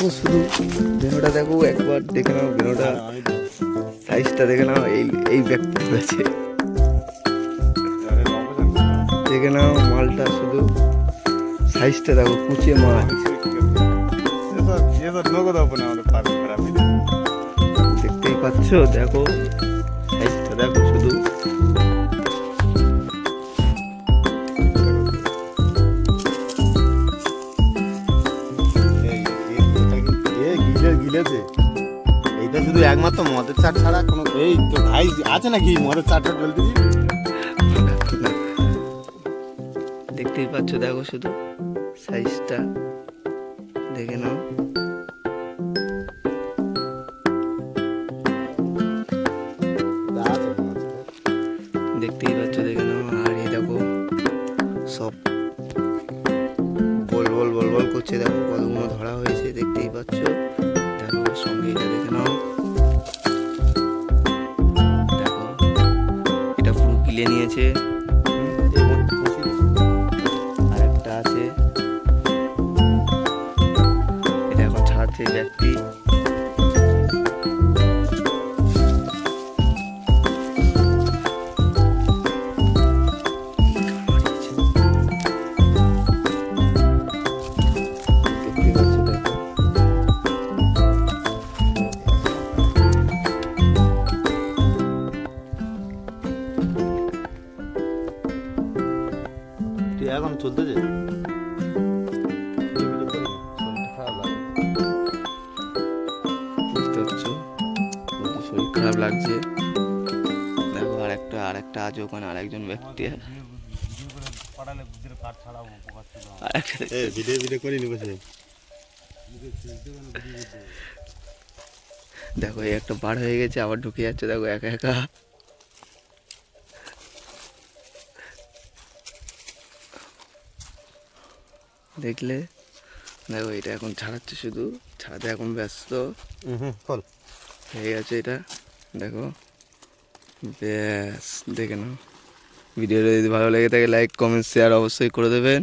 দেখো শুধু বেনোটা দেখো, একবার দেখে নাও বেনোটা সাইজটা দেখে নাও। এই ব্যক্তি আছে, দেখে নাও মালটা শুধু সাইজটা দেখো, কুচে মাছ। দেখতেই পাচ্ছ, দেখো সাইজটা দেখো শুধু। এইটা শুধু একমাত্র মদের চাট ছাড়া কোনো এই তো ভাই আছে নাকি মদের চাটটা চলতেছি। দেখতেই পাচ্ছ, দেখো শুধু সাইজটা দেখে নাও। দেখতেই পাচ্ছ, দেখে নাও। আর এই দেখো সব বল বল বল বল করছে, দেখো কতগুলো ধরা হয়েছে, দেখতেই পাচ্ছ। দেখো সঙ্গে এটা দেখে নাও, দেখো এটা পুরো গিলে নিয়েছে। আর একটা আছে, এটা এখন ছাড়াচ্ছে ব্যক্তি। এখন চলতেছে বুঝতে পারছো, শরীর খারাপ লাগছে। দেখো আর একটা আছে ওখানে, আর একজন ব্যক্তি। দেখো এই একটা বার হয়ে গেছে, আবার ঢুকে যাচ্ছে, দেখো একা একা। দেখলে, দেখো এটা এখন ছাড়াচ্ছে, শুধু ছাড়াতে এখন ব্যস্ত হয়ে গেছে এটা। দেখো ব্যাস, দেখে নাও। ভিডিওটা যদি ভালো লেগে থাকে লাইক কমেন্ট শেয়ার অবশ্যই করে দেবেন।